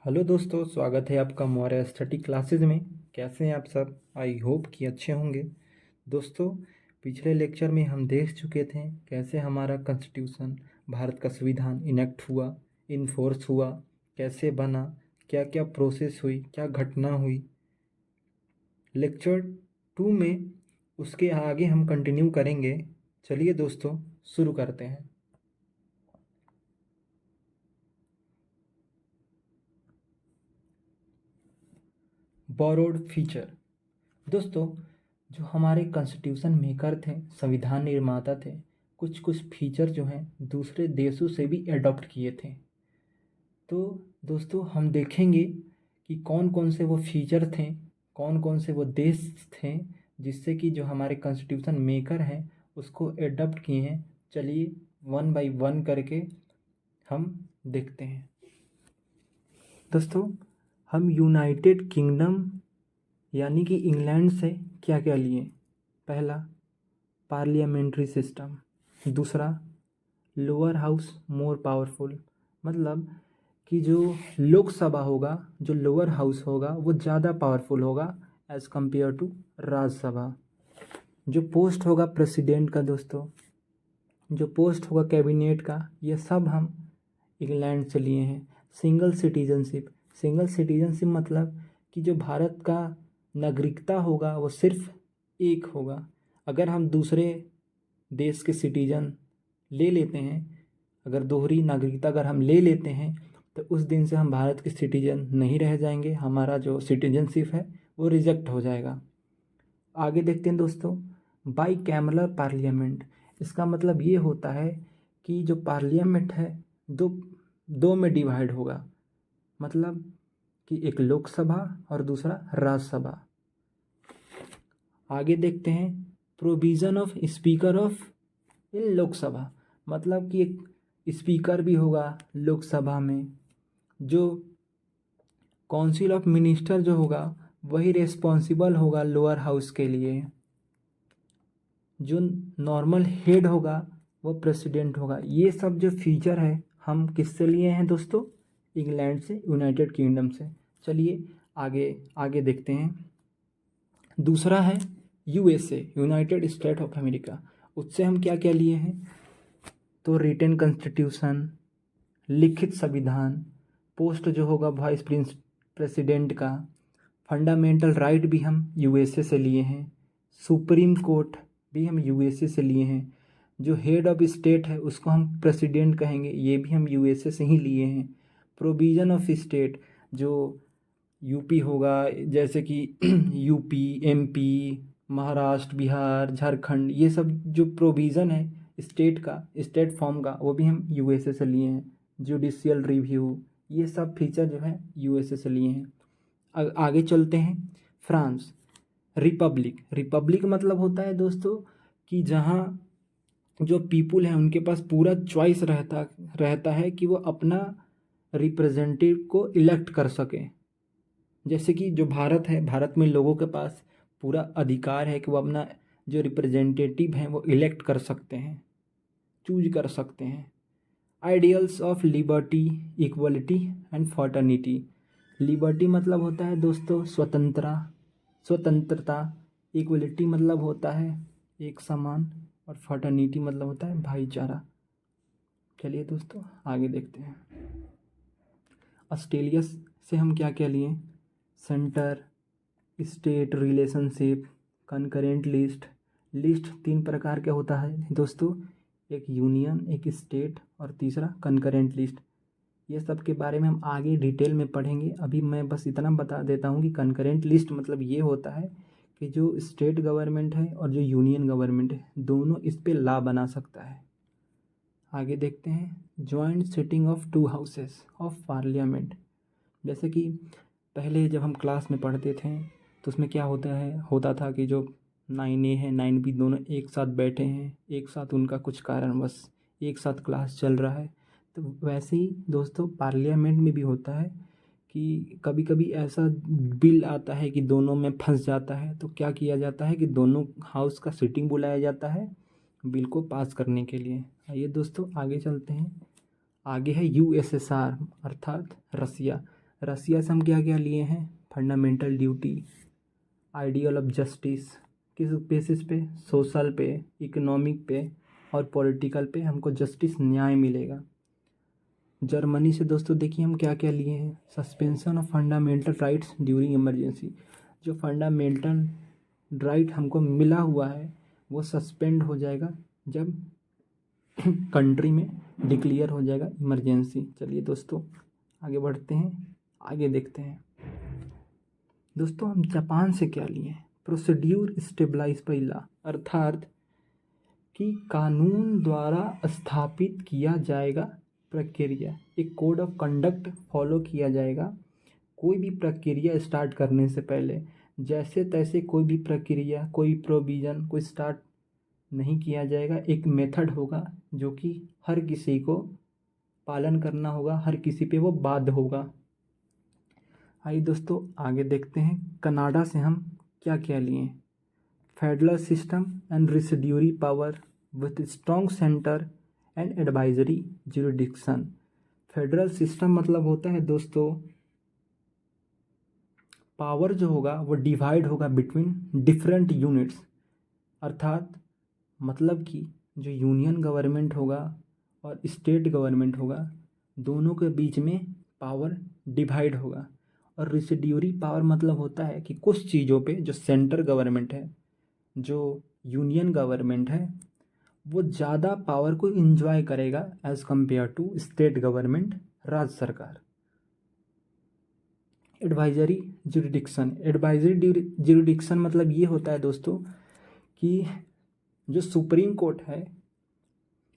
Hello दोस्तों, स्वागत है आपका मौर्य स्टडी क्लासेस में। कैसे हैं आप सब? आई होप कि अच्छे होंगे। दोस्तों, पिछले लेक्चर में हम देख चुके थे कैसे हमारा कॉन्स्टिट्यूशन, भारत का संविधान इनेक्ट हुआ, इनफोर्स हुआ, कैसे बना, क्या क्या प्रोसेस हुई, क्या घटना हुई। लेक्चर 2 में उसके आगे हम कंटिन्यू करेंगे। चलिए दोस्तों, शुरू करते हैं। Borrowed feature. दोस्तों, जो हमारे कॉन्स्टिट्यूशन मेकर थे, संविधान निर्माता थे, कुछ कुछ फीचर जो हैं दूसरे देशों से भी अडॉप्ट किए थे। तो दोस्तों, हम देखेंगे कि कौन कौन से वो फीचर थे, कौन कौन से वो देश थे जिससे कि जो हमारे कॉन्स्टिट्यूशन मेकर हैं उसको अडॉप्ट किए हैं। चलिए वन बाय वन करके हम देखते हैं। दोस्तों, हम यूनाइटेड किंगडम यानी कि इंग्लैंड से क्या क्या लिए? पहला, पार्लियामेंट्री सिस्टम। दूसरा, लोअर हाउस मोर पावरफुल, मतलब कि जो लोकसभा होगा, जो लोअर हाउस होगा वो ज़्यादा पावरफुल होगा एज़ कंपेयर टू राज्यसभा। जो पोस्ट होगा प्रेसिडेंट का दोस्तों, जो पोस्ट होगा कैबिनेट का, ये सब हम इंग्लैंड से लिए हैं। Single citizenship. सिंगल सिटीजनशिप मतलब कि जो भारत का नागरिकता होगा वो सिर्फ एक होगा। अगर हम दूसरे देश के सिटीजन ले लेते हैं, अगर दोहरी नागरिकता अगर हम ले लेते हैं तो उस दिन से हम भारत के सिटीजन नहीं रह जाएंगे, हमारा जो सिटीजनशिप है वो रिजेक्ट हो जाएगा। आगे देखते हैं दोस्तों, बाई कैमरल पार्लियामेंट। इसका मतलब ये होता है कि जो पार्लियामेंट है दो दो में डिवाइड होगा, मतलब कि एक लोकसभा और दूसरा राज्यसभा। आगे देखते हैं, प्रोविज़न ऑफ स्पीकर ऑफ इन लोकसभा, मतलब कि एक स्पीकर भी होगा लोकसभा में। जो काउंसिल ऑफ मिनिस्टर जो होगा वही रिस्पॉन्सिबल होगा लोअर हाउस के लिए। जो नॉर्मल हेड होगा वो प्रेसिडेंट होगा। ये सब जो फीचर है हम किससे लिए हैं दोस्तों? इंग्लैंड से, यूनाइटेड किंगडम से। चलिए आगे आगे देखते हैं। दूसरा है USA, United state of America. उससे हम क्या क्या लिए हैं? तो रिटन कॉन्स्टिट्यूशन, लिखित संविधान, पोस्ट जो होगा वाइस प्रेसिडेंट का, फंडामेंटल राइट भी हम यूएसए से लिए हैं, सुप्रीम कोर्ट भी हम यूएसए से लिए हैं, जो हेड ऑफ स्टेट है उसको हम प्रेसिडेंट कहेंगे, ये भी हम यूएसए से ही लिए हैं। प्रोविज़न ऑफ स्टेट, जो यूपी होगा, जैसे कि यूपी, एमपी, महाराष्ट्र, बिहार, झारखंड, ये सब जो प्रोविज़न है स्टेट का, स्टेट फॉर्म का, वो भी हम यूएसए से लिए हैं। जुडिशियल रिव्यू, ये सब फीचर जो है यूएसए से लिए हैं। आगे चलते हैं। France, Republic. रिपब्लिक मतलब होता है दोस्तों कि जहाँ जो पीपुल है उनके पास पूरा चॉइस रहता है कि वो अपना रिप्रेजेंटेटिव को इलेक्ट कर सके। जैसे कि जो भारत है, भारत में लोगों के पास पूरा अधिकार है कि वो अपना जो रिप्रेजेंटेटिव हैं वो इलेक्ट कर सकते हैं, चूज कर सकते हैं। Ideals of liberty, equality and fraternity. Liberty मतलब होता है दोस्तों स्वतंत्रता। इक्वलिटी मतलब होता है एक समान, और फॉर्टर्निटी मतलब होता है भाईचारा। चलिए दोस्तों आगे देखते हैं। ऑस्ट्रेलिया से हम क्या क्या लिए? Centre, state relationship, concurrent list. List 3 प्रकार के होता है दोस्तों, एक यूनियन, एक स्टेट और तीसरा कनकरेंट लिस्ट। ये सब के बारे में हम आगे डिटेल में पढ़ेंगे। अभी मैं बस इतना बता देता हूँ कि कनकरेंट लिस्ट मतलब ये होता है कि जो स्टेट गवर्नमेंट है और जो यूनियन गवर्नमेंट है दोनों इस पे लॉ बना सकता है। आगे देखते हैं, joint sitting of 2 houses of parliament. जैसे कि पहले जब हम क्लास में पढ़ते थे तो उसमें क्या होता था कि जो 9A है 9B दोनों एक साथ बैठे हैं, एक साथ उनका कुछ कारणवश एक साथ क्लास चल रहा है। तो वैसे ही दोस्तों पार्लियामेंट में भी होता है कि कभी कभी ऐसा बिल आता है कि दोनों में फंस जाता है, तो क्या किया जाता है कि दोनों हाउस का सिटिंग बुलाया जाता है बिल को पास करने के लिए। आइए दोस्तों आगे चलते हैं। आगे है यूएसएसआर अर्थात रसिया। रसिया से हम क्या क्या लिए हैं? Fundamental duty, ideal of justice, किस बेसिस पे? सोशल पे, इकोनॉमिक पे और पॉलिटिकल पे हमको जस्टिस न्याय मिलेगा। जर्मनी से दोस्तों देखिए हम क्या क्या लिए हैं? Suspension of fundamental rights during emergency, जो फंडामेंटल राइट हमको मिला हुआ है वो सस्पेंड हो जाएगा जब कंट्री में डिक्लेयर हो जाएगा इमरजेंसी। चलिए दोस्तों आगे बढ़ते हैं, आगे देखते हैं। दोस्तों हम जापान से क्या लिए हैं? प्रोसीड्यूर स्टेबलाइज पहिला, अर्थात कि कानून द्वारा स्थापित किया जाएगा प्रक्रिया, एक कोड ऑफ कंडक्ट फॉलो किया जाएगा कोई भी प्रक्रिया स्टार्ट करने से पहले। जैसे तैसे कोई भी प्रक्रिया, कोई प्रोविज़न कोई स्टार्ट नहीं किया जाएगा। एक मेथड होगा जो कि हर किसी को पालन करना होगा, हर किसी पे वो बाध्य होगा। आइए दोस्तों आगे देखते हैं। कनाडा से हम क्या क्या लिए? Federal system and residuary power with strong centre and advisory jurisdiction. Federal system मतलब होता है दोस्तों पावर जो होगा वो डिवाइड होगा बिटवीन डिफरेंट यूनिट्स, अर्थात मतलब कि जो यूनियन गवर्नमेंट होगा और स्टेट गवर्नमेंट होगा दोनों के बीच में पावर डिवाइड होगा। और रेसिड्यूरी पावर मतलब होता है कि कुछ चीज़ों पे जो सेंटर गवर्नमेंट है, जो यूनियन गवर्नमेंट है, वो ज़्यादा पावर को इंजॉय करेगा as compared to state government, राज्य सरकार। एडवाइजरी जुरिडिक्शन, एडवाइजरी जुरिडिक्शन मतलब ये होता है दोस्तों कि जो सुप्रीम कोर्ट है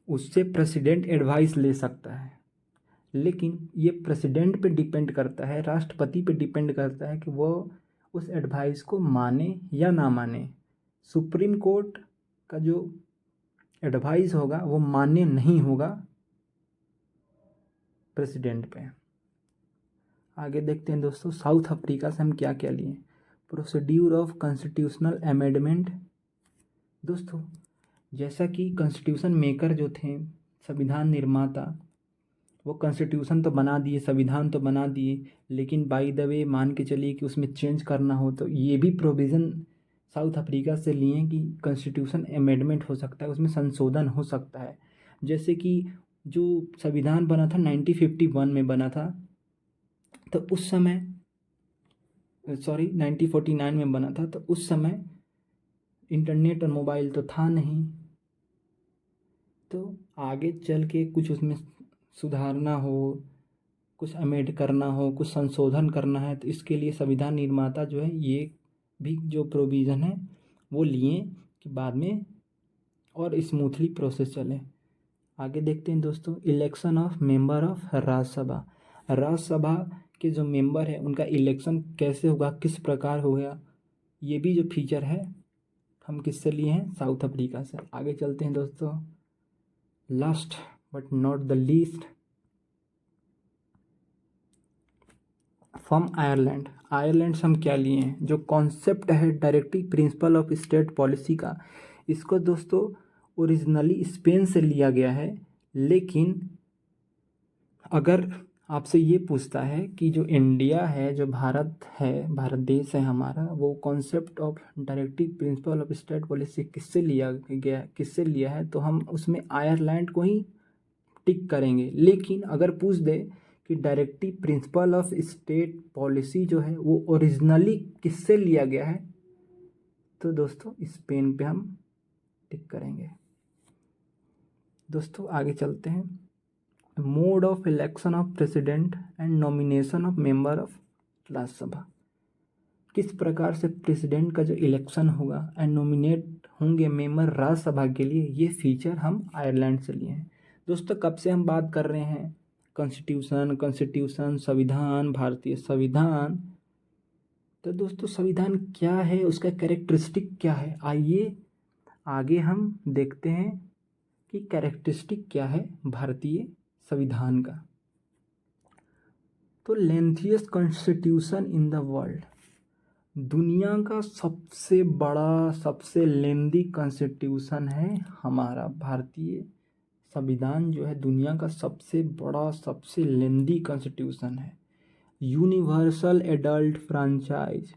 उससे प्रेसिडेंट एडवाइस ले सकता है, लेकिन ये प्रेसिडेंट पे डिपेंड करता है, राष्ट्रपति पे डिपेंड करता है कि वो उस एडवाइस को माने या ना माने। सुप्रीम कोर्ट का जो एडवाइस होगा वो मान्य नहीं होगा प्रेसिडेंट पे। आगे देखते हैं दोस्तों। साउथ अफ्रीका से हम क्या क्या लिए? Procedure of constitutional amendment. दोस्तों जैसा कि कॉन्स्टिट्यूशन मेकर जो थे, संविधान निर्माता, वो कॉन्स्टिट्यूशन तो बना दिए, संविधान तो बना दिए, लेकिन बाय द वे मान के चलिए कि उसमें चेंज करना हो तो ये भी प्रोविज़न साउथ अफ्रीका से लिए कि कॉन्स्टिट्यूशन अमेंडमेंट हो सकता है, उसमें संशोधन हो सकता है। जैसे कि जो संविधान बना था 1951 में बना था, तो उस समय 1949 में बना था, तो उस समय इंटरनेट और मोबाइल तो था नहीं, तो आगे चल के कुछ उसमें सुधारना हो, कुछ अमेंड करना हो, कुछ संशोधन करना है, तो इसके लिए संविधान निर्माता जो है ये भी जो प्रोविज़न है वो लिए कि बाद में और स्मूथली प्रोसेस चले। आगे देखते हैं दोस्तों। Election of member of Rajya Sabha. Rajya Sabha के जो मेंबर है उनका इलेक्शन कैसे होगा, किस प्रकार होगा, ये भी जो फीचर है हम किससे लिए हैं? साउथ अफ्रीका से। आगे चलते हैं दोस्तों। Last but not the least, from Ireland. Ireland से हम क्या लिए हैं? जो कॉन्सेप्ट है directive principle of state policy का, इसको दोस्तों ओरिजिनली स्पेन से लिया गया है, लेकिन अगर आपसे ये पूछता है कि जो इंडिया है, जो भारत है, भारत देश है हमारा, वो concept of directive principle of state policy किससे लिया गया, किससे लिया है, तो हम उसमें आयरलैंड को ही टिक करेंगे। लेकिन अगर पूछ दे कि directive principle of state policy जो है वो ओरिजिनली किससे लिया गया है, तो दोस्तों स्पेन पे हम टिक करेंगे। दोस्तों आगे चलते हैं। Mode of election of president and nomination of member of Rajya Sabha. किस प्रकार से प्रेसिडेंट का जो इलेक्शन होगा एंड नॉमिनेट होंगे मेंबर राज्यसभा के लिए, ये फीचर हम आयरलैंड से लिए हैं। दोस्तों कब से हम बात कर रहे हैं? कॉन्स्टिट्यूशन, संविधान, भारतीय संविधान। तो दोस्तों संविधान क्या है, उसका कैरेक्टरिस्टिक क्या है, आइए आगे हम देखते हैं कि कैरेक्टरिस्टिक क्या है भारतीय संविधान का। तो लेंथिएस्ट कॉन्स्टिट्यूशन इन द वर्ल्ड, दुनिया का सबसे बड़ा, सबसे लेंदी कॉन्स्टिट्यूशन है हमारा भारतीय संविधान, जो है दुनिया का सबसे बड़ा, सबसे लेंदी कॉन्स्टिट्यूशन है। यूनिवर्सल एडल्ट फ्रेंचाइज,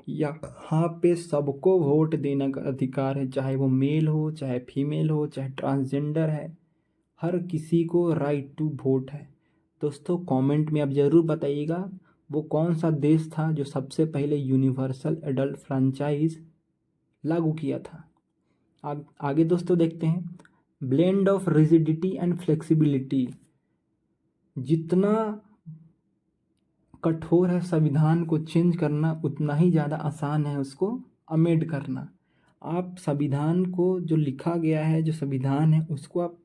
यहाँ पे सबको वोट देने का अधिकार है, चाहे वो मेल हो, चाहे फीमेल हो, चाहे ट्रांसजेंडर है, हर किसी को राइट टू वोट है। दोस्तों कमेंट में आप ज़रूर बताइएगा वो कौन सा देश था जो सबसे पहले यूनिवर्सल एडल्ट फ्रेंचाइज लागू किया था। आगे दोस्तों देखते हैं, blend of rigidity and flexibility. जितना कठोर है संविधान को चेंज करना, उतना ही ज़्यादा आसान है उसको अमेंड करना। आप संविधान को जो लिखा गया है, जो संविधान है, उसको आप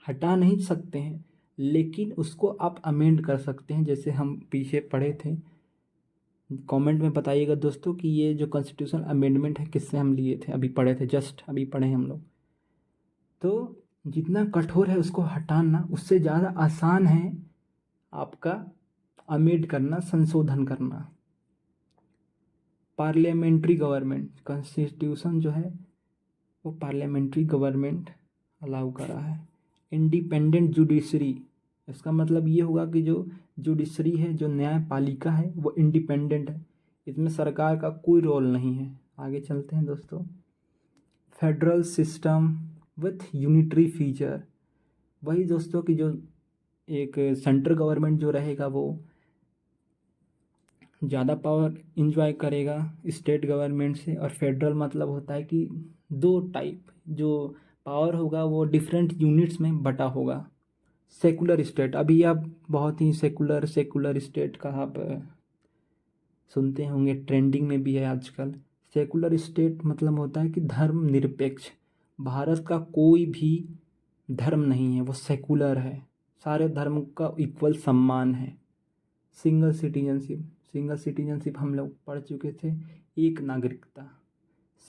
हटा नहीं सकते हैं, लेकिन उसको आप अमेंड कर सकते हैं। जैसे हम पीछे पढ़े थे, कमेंट में बताइएगा दोस्तों कि ये जो कॉन्स्टिट्यूशन अमेंडमेंट है किससे हम लिए थे, अभी पढ़े थे, जस्ट अभी पढ़े हम लोग। तो जितना कठोर है उसको हटाना, उससे ज़्यादा आसान है आपका अमेंड करना, संशोधन करना। पार्लियामेंट्री गवर्नमेंट, कॉन्स्टिट्यूशन जो है वो पार्लियामेंट्री गवर्नमेंट अलाउ कर रहा है। इंडिपेंडेंट जुडिशरी, इसका मतलब ये होगा कि जो जुडिशरी है, जो न्यायपालिका है, वो इंडिपेंडेंट है, इसमें सरकार का कोई रोल नहीं है। आगे चलते हैं दोस्तों, federal system with unitary feature, वही दोस्तों कि जो एक सेंट्रल गवर्नमेंट जो रहेगा वो ज़्यादा पावर इंजॉय करेगा स्टेट गवर्नमेंट से, और फेडरल मतलब होता है कि दो टाइप जो पावर होगा वो डिफरेंट यूनिट्स में बटा होगा। सेकुलर स्टेट, अभी आप बहुत ही सेकुलर स्टेट का आप सुनते होंगे, ट्रेंडिंग में भी है आजकल। सेकुलर स्टेट मतलब होता है कि धर्म निरपेक्ष, भारत का कोई भी धर्म नहीं है, वो सेकुलर है, सारे धर्म का इक्वल सम्मान है। सिंगल सिटीजनशिप हम लोग पढ़ चुके थे, एक नागरिकता।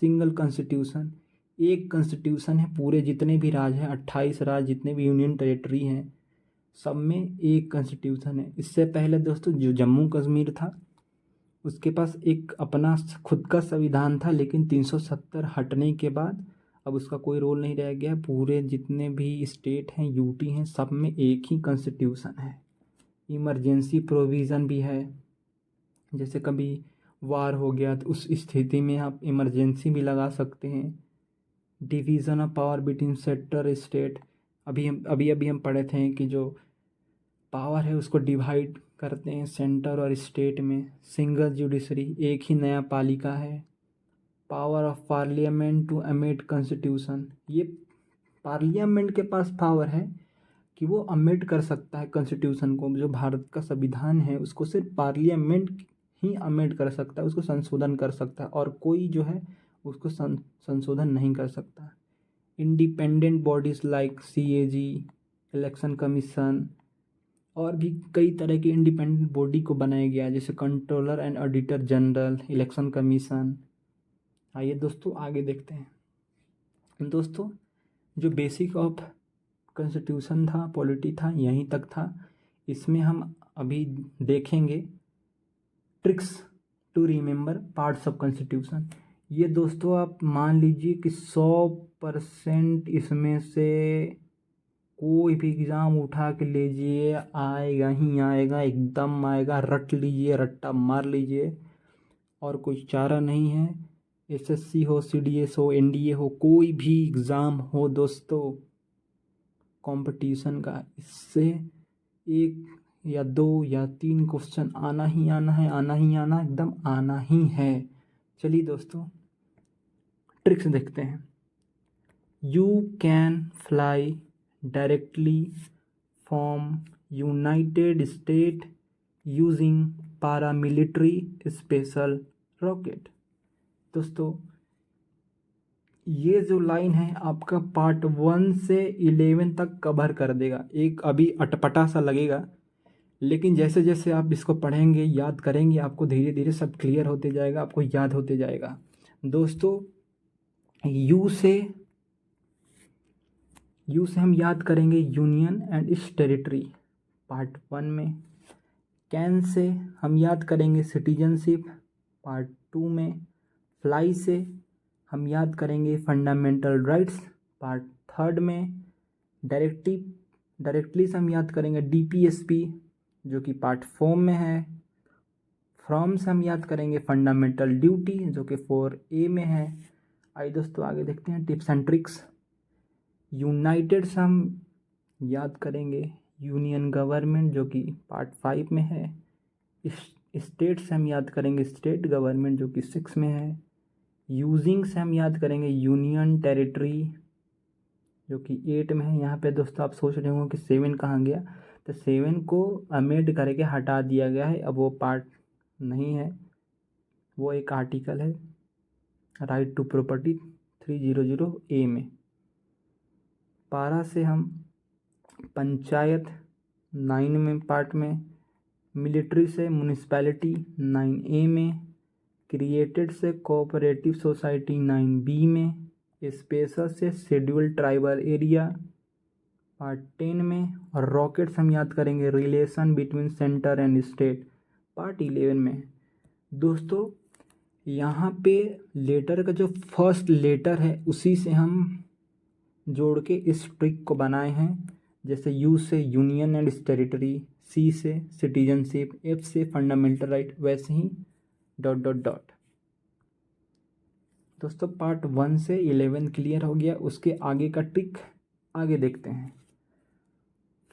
सिंगल कॉन्स्टिट्यूशन, एक कॉन्स्टिट्यूशन है, पूरे जितने भी राज्य हैं, 28 राज्य जितने भी यूनियन टेरिटरी हैं, सब में एक कॉन्स्टिट्यूशन है। इससे पहले दोस्तों जो जम्मू कश्मीर था उसके पास एक अपना खुद का संविधान था, लेकिन 370 हटने के बाद अब उसका कोई रोल नहीं रह गया। पूरे जितने भी स्टेट हैं, यूटी हैं, सब में एक ही कॉन्स्टिट्यूशन है। इमरजेंसी प्रोविज़न भी है, जैसे कभी वार हो गया तो उस स्थिति में आप इमरजेंसी भी लगा सकते हैं। Division of power between sector state, अभी हम पढ़े थे कि जो पावर है उसको डिवाइड करते हैं सेंटर और स्टेट में। सिंगल जुडिशरी, एक ही न्यायपालिका है। Power of parliament to amend constitution, ये पार्लियामेंट के पास पावर है कि वो अमेंड कर सकता है कॉन्स्टिट्यूशन को। जो भारत का संविधान है उसको सिर्फ पार्लियामेंट ही अमेंड कर सकता है, उसको संशोधन कर सकता है, और कोई जो है उसको संशोधन नहीं कर सकता। Independent bodies like CAG, election commission, और भी कई तरह की इंडिपेंडेंट बॉडी को बनाया गया है, जैसे controller and auditor general, election commission. आइए दोस्तों आगे देखते हैं। दोस्तों जो बेसिक ऑफ कॉन्स्टिट्यूशन था, पॉलिटी था, यहीं तक था। इसमें हम अभी देखेंगे tricks to remember parts of constitution. ये दोस्तों आप मान लीजिए कि 100% इसमें से कोई भी एग्ज़ाम उठा के लीजिए, आएगा ही आएगा, एकदम आएगा, रट लीजिए, रट्टा मार लीजिए, और कोई चारा नहीं है। एसएससी हो, सीडीएस हो, एनडीए हो, कोई भी एग्ज़ाम हो दोस्तों कंपटीशन का, इससे 1 या 2 या 3 क्वेश्चन आना ही आना है, आना ही आना, एकदम आना ही है। चलिए दोस्तों ट्रिक्स देखते हैं। You can fly directly from United state using paramilitary special rocket. दोस्तों ये जो लाइन है आपका पार्ट 1 से 11 तक कवर कर देगा। एक अभी अटपटा सा लगेगा, लेकिन जैसे जैसे आप इसको पढ़ेंगे, याद करेंगे, आपको धीरे धीरे सब क्लियर होते जाएगा, आपको याद होते जाएगा। दोस्तों यू से हम याद करेंगे union and it's territory part 1 में। कैन से हम याद करेंगे सिटीजनशिप पार्ट 2 में। फ्लाई से हम याद करेंगे फंडामेंटल राइट्स पार्ट 3 में। डायरेक्टली से हम याद करेंगे डीपीएसपी जो कि पार्ट 4 में है। फ्रॉम से हम याद करेंगे फंडामेंटल ड्यूटी जो कि 4A में है। आइए दोस्तों आगे देखते हैं टिप्स एंड ट्रिक्स। यूनाइटेड से हम याद करेंगे यूनियन गवर्नमेंट जो कि पार्ट 5 में है। स्टेट से हम याद करेंगे स्टेट गवर्नमेंट जो कि 6 में है। यूजिंग से हम याद करेंगे यूनियन टेरिटरी जो कि 8 में है। यहाँ पे दोस्तों आप सोच रहे होंगे कि 7 कहाँ गया, तो 7 को अमेंड करके हटा दिया गया है, अब वो पार्ट नहीं है, वो एक आर्टिकल है राइट टू प्रॉपर्टी 300A में। पारा से हम पंचायत 9 में पार्ट में, मिलिट्री से म्यूनिसिपैलिटी 9A में, क्रिएटेड से कोऑपरेटिव सोसाइटी 9B में, स्पेशल से शेड्यूल्ड ट्राइबल एरिया पार्ट 10 में, और रॉकेट्स हम याद करेंगे relation between centre and state part 11 में। दोस्तों यहाँ पे लेटर का जो फर्स्ट लेटर है उसी से हम जोड़ के इस ट्रिक को बनाए हैं। जैसे यू से यूनियन एंड टेरिटरी, सी से सिटीजनशिप, एफ से फंडामेंटल राइट, वैसे ही ... दोस्तों पार्ट 1 से 11 क्लियर हो गया। उसके आगे का ट्रिक आगे देखते हैं।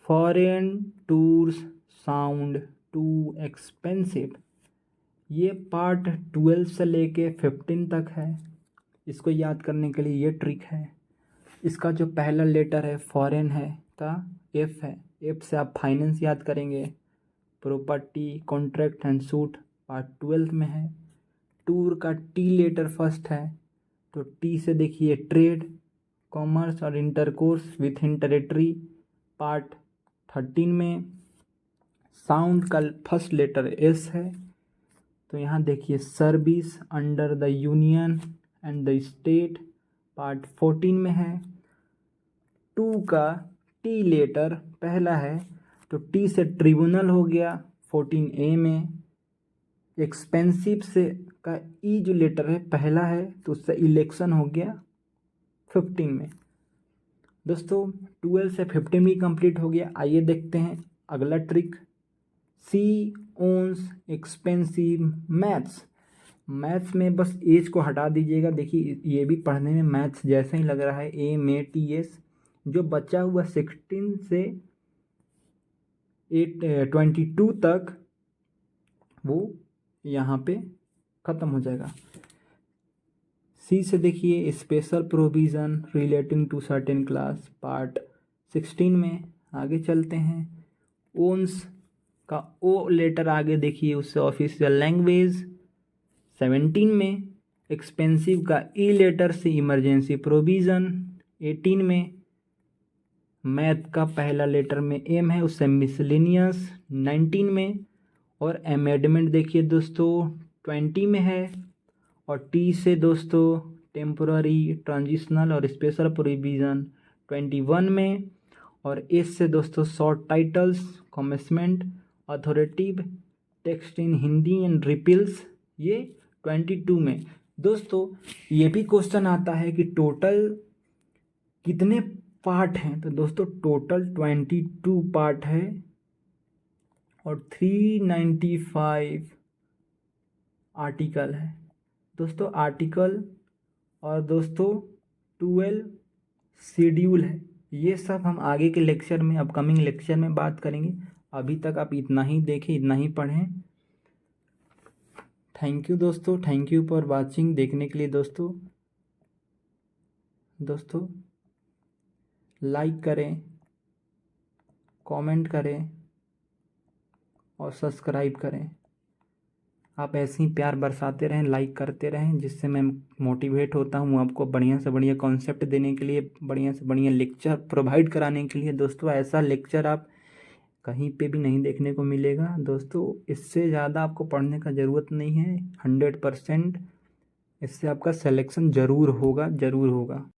Foreign tours sound too expensive, ये पार्ट 12 से लेके 15 तक है। इसको याद करने के लिए ये ट्रिक है। इसका जो पहला लेटर है फॉरेन है का एफ है, एफ से आप फाइनेंस याद करेंगे, property, contract and suit part 12 में है। टूर का टी लेटर फर्स्ट है, तो टी से देखिए ट्रेड, कॉमर्स और intercourse with in territory part 13 में। साउंड का फर्स्ट लेटर एस है, तो यहाँ देखिए service under the union and the state part 14 में है। टू का टी लेटर पहला है, तो टी से ट्रिब्यूनल हो गया 14A में। एक्सपेंसिव से का ई जो लेटर है पहला है, तो उससे इलेक्शन हो गया 15 में। दोस्तों 12 से 15 भी कंप्लीट हो गया। आइए देखते हैं अगला ट्रिक। सी ओन्स एक्सपेंसिव मैथ्स, मैथ्स में बस एज को हटा दीजिएगा। देखिए ये भी पढ़ने में मैथ्स जैसा ही लग रहा है, MATS। जो बचा हुआ 16 से 22 तक वो यहाँ पे ख़त्म हो जाएगा। सी से देखिए special provision relating to certain class part 16 में। आगे चलते हैं। ओन्स का ओ लेटर आगे देखिए, उससे ऑफिशियल लैंग्वेज 17 में। एक्सपेंसिव का ई लेटर से इमरजेंसी प्रोविज़न 18 में। मैथ का पहला लेटर में एम है, उससे मिसलेनियस 19 में। और अमेंडमेंट देखिए दोस्तों 20 में है। और टी से दोस्तों टेम्पोररी, ट्रांजिशनल और स्पेशल प्रोविज़न 21 में। और एस से दोस्तों short titles, commencement, authoritative, text in Hindi and repeals, ये 22 में। दोस्तों ये भी क्वेश्चन आता है कि टोटल कितने पार्ट हैं, तो दोस्तों टोटल 22 पार्ट है और 395 आर्टिकल है दोस्तों। आर्टिकल और दोस्तों 12 शेड्यूल है। ये सब हम आगे के लेक्चर में, अपकमिंग लेक्चर में बात करेंगे। अभी तक आप इतना ही देखें, इतना ही पढ़ें। थैंक यू दोस्तों, थैंक यू फॉर वाचिंग, देखने के लिए दोस्तों। लाइक करें, कमेंट करें और सब्सक्राइब करें। आप ऐसे ही प्यार बरसाते रहें, लाइक करते रहें, जिससे मैं मोटिवेट होता हूँ आपको बढ़िया से बढ़िया कॉन्सेप्ट देने के लिए, बढ़िया से बढ़िया लेक्चर प्रोवाइड कराने के लिए। दोस्तों ऐसा लेक्चर आप कहीं पे भी नहीं देखने को मिलेगा दोस्तों। इससे ज़्यादा आपको पढ़ने का ज़रूरत नहीं है। 100% इससे आपका सिलेक्शन ज़रूर होगा, ज़रूर होगा।